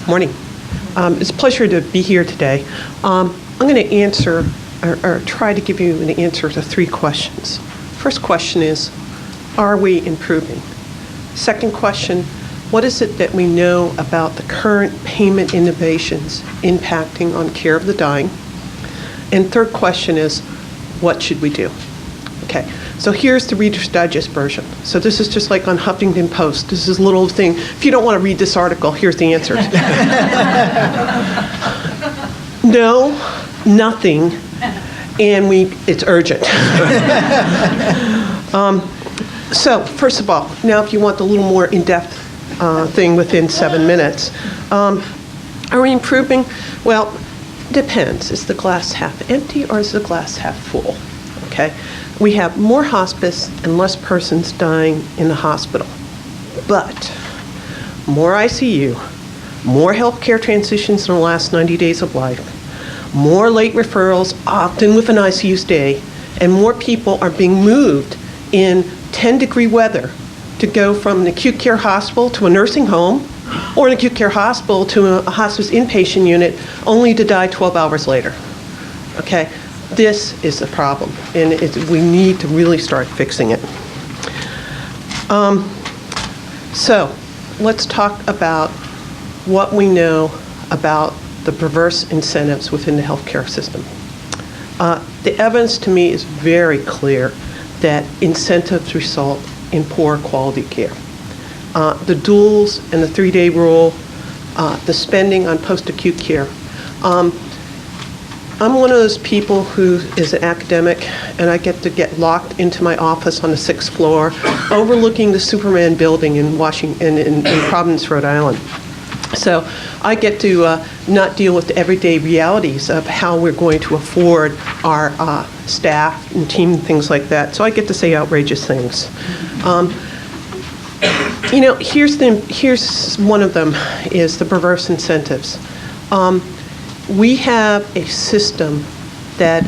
Morning. It's a pleasure to be here today. I'm going to answer or try to give you an answer to 3 questions. First question is, are we improving? Second question, what is it that we know about the current payment innovations impacting on care of the dying? And third question is, what should we do? Okay, so here's the Reader's Digest version. So this is just like on Huffington Post. This is a little thing. If you don't want to read this article, here's the answers. No, nothing, and it's urgent. So first of all, now if you want the little more in-depth thing within 7 minutes, are we improving? Well, depends. Is the glass half empty or is the glass half full? Okay, we have more hospice and less persons dying in the hospital, but more ICU, more healthcare transitions in the last 90 days of life, more late referrals, often with an ICU stay, and more people are being moved in 10-degree weather to go from an acute care hospital to a nursing home or an acute care hospital to a hospice inpatient unit only to die 12 hours later. Okay, this is the problem, and we need to really start fixing it. So let's talk about what we know about the perverse incentives within the healthcare system. The evidence to me is very clear that incentives result in poor quality care. The duals and the 3-day rule, the spending on post-acute care. I'm one of those people who is an academic, and I get locked into my office on the 6th floor, overlooking the Superman building in Providence, Rhode Island. So I get to not deal with the everyday realities of how we're going to afford our staff and team and things like that. So I get to say outrageous things. Here's one of them is the perverse incentives. We have a system that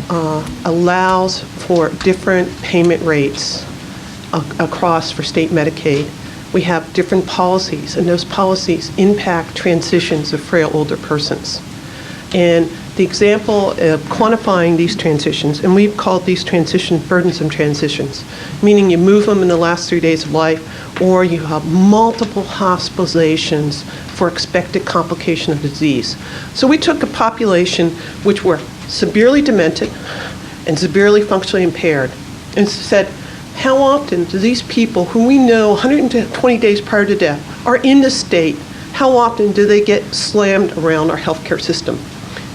allows for different payment rates across for state Medicaid. We have different policies, and those policies impact transitions of frail older persons. And the example of quantifying these transitions, and we've called these transitions burdensome transitions, meaning you move them in the last 3 days of life, or you have multiple hospitalizations for expected complication of disease. So we took a population which were severely demented and severely functionally impaired and said, how often do these people who we know 120 days prior to death are in this state, how often do they get slammed around our healthcare system?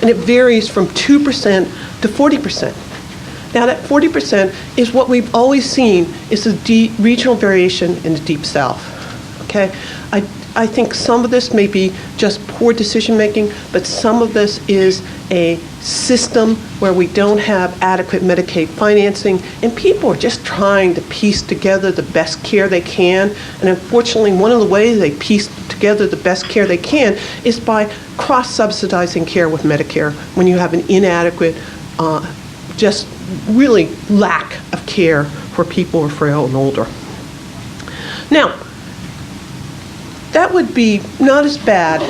And it varies from 2% to 40%. Now that 40% is what we've always seen is the regional variation in the Deep South, okay? I think some of this may be just poor decision making, but some of this is a system where we don't have adequate Medicaid financing, and people are just trying to piece together the best care they can. And unfortunately, one of the ways they piece together the best care they can is by cross-subsidizing care with Medicare when you have an inadequate, just really lack of care for people who are frail and older. Now, that would be not as bad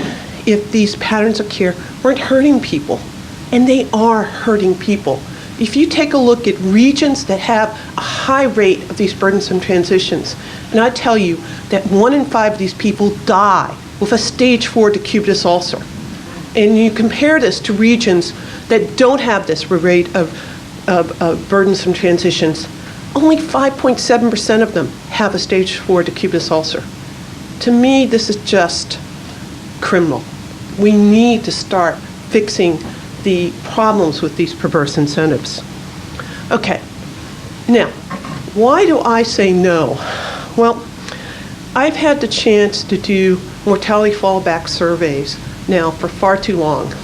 if these patterns of care weren't hurting people, and they are hurting people. If you take a look at regions that have a high rate of these burdensome transitions, and I tell you that 1 in 5 of these people die with a stage 4 decubitus ulcer, and you compare this to regions that don't have this rate of burdensome transitions, only 5.7% of them have a stage 4 decubitus ulcer. To me, this is just criminal. We need to start fixing the problems with these perverse incentives. Okay, now, why do I say no? Well, I've had the chance to do mortality fallback surveys now for far too long.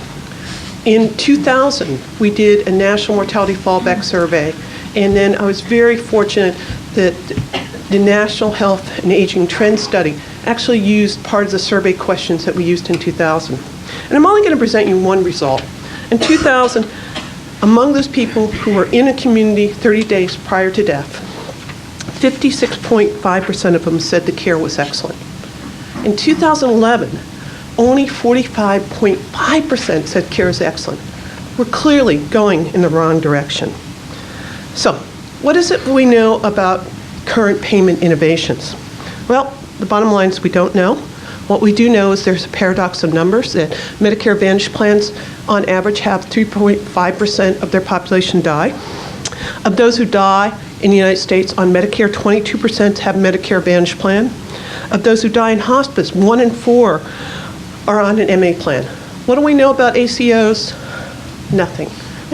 In 2000, we did a national mortality fallback survey, and then I was very fortunate that the National Health and Aging Trend Study actually used part of the survey questions that we used in 2000. And I'm only going to present you one result. In 2000, among those people who were in a community 30 days prior to death, 56.5% of them said the care was excellent. In 2011, only 45.5% said care is excellent. We're clearly going in the wrong direction. So, what is it we know about current payment innovations? Well, the bottom line is we don't know. What we do know is there's a paradox of numbers, that Medicare Advantage plans on average have 3.5% of their population die. Of those who die in the United States on Medicare, 22% have a Medicare Advantage plan. Of those who die in hospice, 1 in 4 are on an MA plan. What do we know about ACOs? Nothing.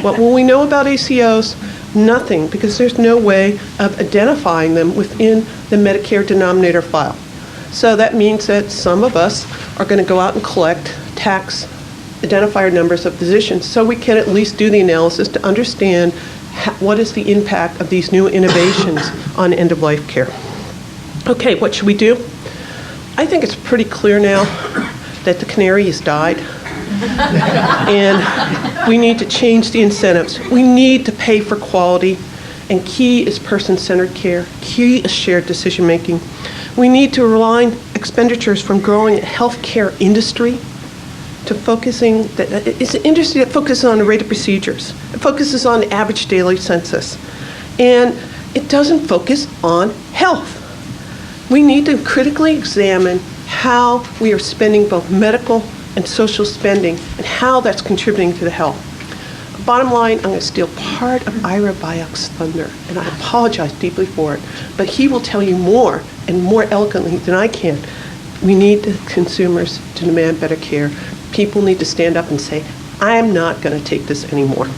What will we know about ACOs? Nothing, because there's no way of identifying them within the Medicare denominator file. So that means that some of us are going to go out and collect tax identifier numbers of physicians so we can at least do the analysis to understand what is the impact of these new innovations on end-of-life care. Okay, what should we do? I think it's pretty clear now that the canary has died. And we need to change the incentives. We need to pay for quality, and key is person-centered care. Key is shared decision-making. We need to align expenditures from growing a healthcare industry to focusing, it's an industry that focuses on the rate of procedures. It focuses on the average daily census. And it doesn't focus on health. We need to critically examine how we are spending both medical and social spending and how that's contributing to the health. Bottom line, I'm going to steal part of Ira Byock's thunder, and I apologize deeply for it, but he will tell you more and more eloquently than I can. We need the consumers to demand better care. People need to stand up and say, I am not going to take this anymore.